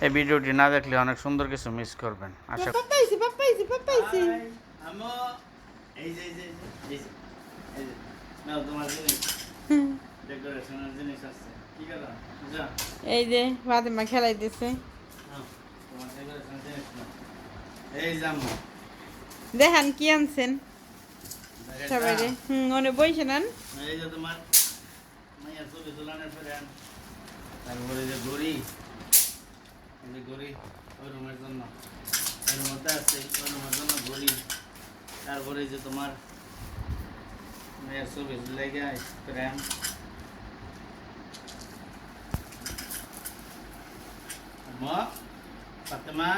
এই ভিডিওটি না দেখলে অনেক সুন্দর কিছু মিস করবেন। আশা পাপাইছি আমো এই যে এই যে নাও তোমার জিনিস ডেকোরেশনের জিনিস আছে কি করা যা এই যে ফাতেমা খেলাইতেছে। নাও তোমার ডেকোরেশনের জিনিস নাও এই যে আম্মু দেখান কি আনছেন সবাই রে। ওনে বইছে নেন। এই যে তোমার মাইয়া ছবি তোলানোর পরে তারপরে যে ঘড়ি এই যে ঘড়ি ওই রুমের জন্য এর মধ্যে আছে ওই রুমের জন্য ঘড়ি তারপরে যে তোমার মেয়ের ছবি লেগে প্রেম মা ফাতেমা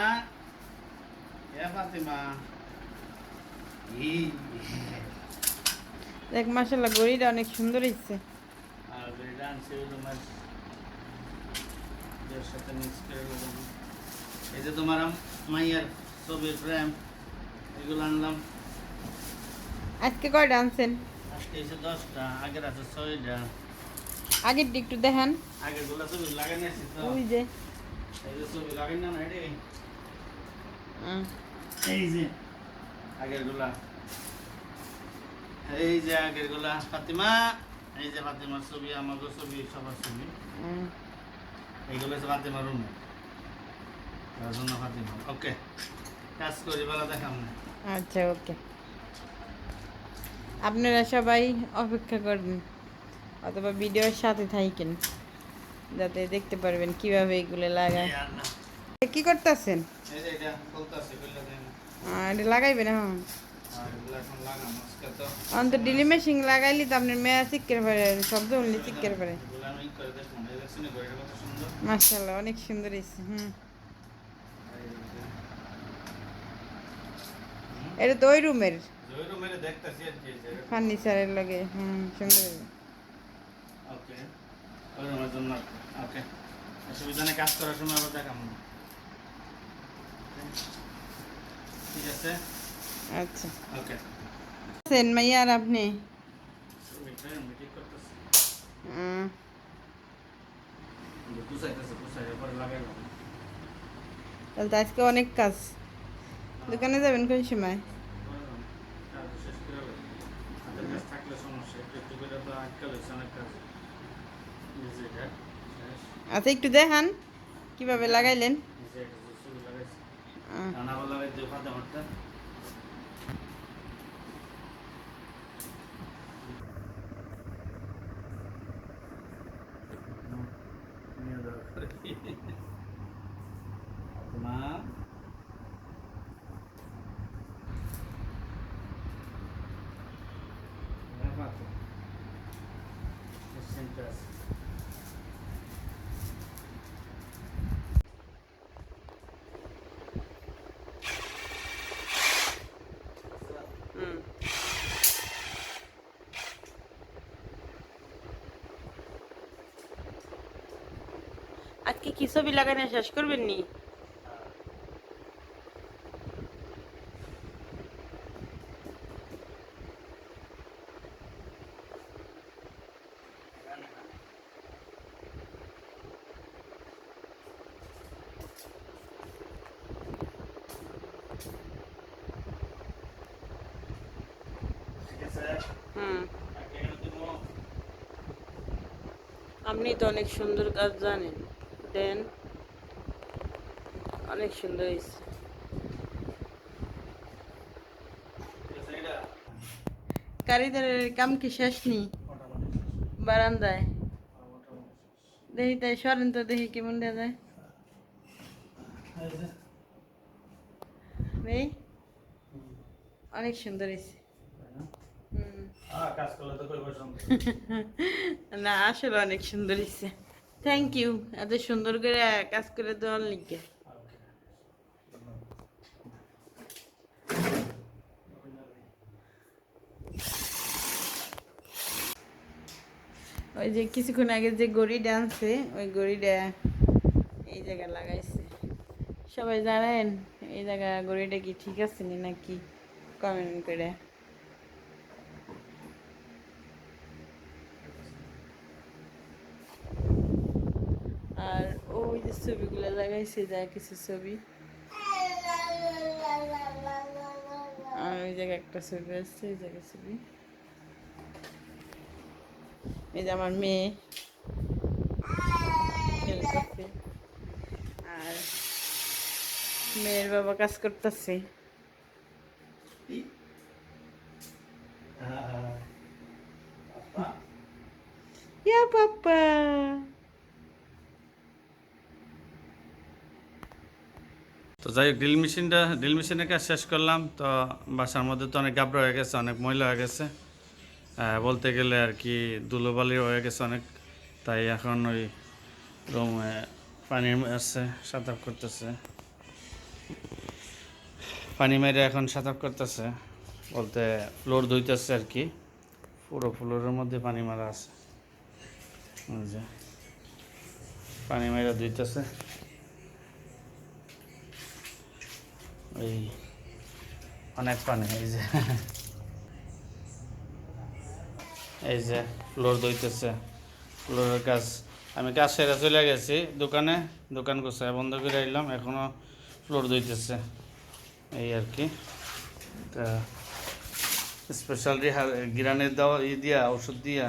এ ফাতেমা ই দেখ মাশাআল্লাহ গড়িটা অনেক সুন্দর হইছে। আর ঘড়িটা আনছে ওই রুমের এর সাথে মিক্স করে দিলাম। এই যে তোমার মাইয়ার ছবির ফ্রেম এগুলো আনলাম। আজকে কয়টা আনছেন? আজকে এসে 10টা, আগের আছে 6টা। আগের দিক একটু দেখান। আগের গুলা ছবি লাগাই নিয়েছি তো ওই যে এই যে ছবি লাগাই না না রে আহ, এই যে আগের গুলা এই যে আগের গুলা ফাতিমা এই যে ফাতিমার ছবি আমাগো ছবি সবার ছবি আহ। এইগুলো হচ্ছে ফাতিমার রুমে তার জন্য ফাতিমা ওকে কাজ করি বেলা দেখাম না আচ্ছা ওকে, আপনারা সবাই অপেক্ষা করবেন অথবা ভিডিওর সাথে থাকেন যাতে দেখতে পারবেন কিভাবে এগুলো লাগায়। এই আল্লাহ কি করতেছেন? এই যে এটা বলতাছে কইলা দেন এটা লাগাইবেন এখন? আর এগুলো এখন লাগাম আজকে তো অন্ত ড্রিল মেশিন লাগাইলি তো আপনার মেয়া চিকের পারে, শব্দ শুনলে চিকের পারে। এগুলো আমি করে দেখুন এই দেখছেন ঘড়িটা কত সুন্দর মাশাআল্লাহ অনেক সুন্দর হয়েছে। এটা তো ওই রুমের জয়রু মেরে দেখতাছি আর কি যে ফার্নিচারের লগে। সুন্দর হয়েছে। ওকে ওই আমার জন্য ওকে অসুবিধা নেই কাজ করার সময় আবার দেখাম ঠিক আছে আচ্ছা ওকে আছেন মাইয়া আর আপনি? ঠিক করতেছি আহ, কুচাইতেছে কুচাইতে পরে লাগাইলাম তাহলে তো আজকে অনেক কাজ। দোকানে যাবেন কোন সময়? কাজ শেষ করে হাতের কাজ থাকলে সমস্যা একটু একটু করে তো আজকাল হচ্ছে অনেক কাজ নিজে এটা শেষ আচ্ছা একটু দেখান কিভাবে লাগাইলেন। নিজে একটা ছবি লাগাইছি আহ, রান্না বলা লাগাই দিয়ে ফাতে মারটা নিয়ে দেওয়ার পরে মা ফাতে নিশ্চিন্তে আছে হুম। আজকে কি ছবি লাগানো শেষ করবেন নি? ঠিক আছে হুম। এখানে তুমি আপনি তো অনেক সুন্দর কাজ জানেন, দেন অনেক সুন্দর হয়েছে। ঠিক আছে এটা কারিগরের কাম কি শেষ নি? মোটামুটি বারান্দায় মোটামুটি দেখি তাই সরেন তো দেখি কেমন দেখা যায়। এই যে এই অনেক সুন্দর হয়েছে। হুম। কাজ করলে তো করবো সঙ্গে না আসলে অনেক সুন্দর হয়েছে। থ্যাংক ইউ এত সুন্দর করে কাজ করে দেওয়ার লিগে। ওই যে কিছুক্ষণ আগে যে গড়িটা আনছে ওই গড়িটা এই জায়গায় লাগাইছে। সবাই জানেন এই জায়গা গড়িটা কি ঠিক আছে নি নাকি কমেন্ট করে। আর ওই যে ছবিগুলো লাগাইছে, যা কিছু ছবি। আর ওই জায়গায় একটা ছবি আছে, এই জায়গায় ছবি। এই যে আমার মেয়ে খেলতেছে, আর মেয়ের বাবা কাজ করতেছে। ইয়া পাপা। তো যাই হোক, ড্রিল মেশিনের কাজ শেষ করলাম। তো বাসার মধ্যে তো অনেক গাবড়া হয়ে গেছে, অনেক ময়লা হয়ে গেছে, বলতে গেলে আর কি ধুলোবালি হয়ে গেছে অনেক। তাই এখন ওই রুমে পানি আসছে, সাঁতার করতেছে, পানি মেরে এখন সাঁতার করতেছে, বলতে ফ্লোর ধুইতেছে আর কি। পুরো ফ্লোরের মধ্যে পানি মারা আছে, ওই যে পানি মেরে ধুইতেছে। এই অনেক পানি, এই যে ফ্লোর ধুইতেছে, ফ্লোরের কাজ। আমি কাজ সেরে চলে গেছি দোকানে, দোকান গোছায় বন্ধ করে এলাম, এখনও ফ্লোর ধুইতেছে এই আর কি। তা স্পেশাল গিরানের দেওয়া দিয়া ওষুধ দিয়া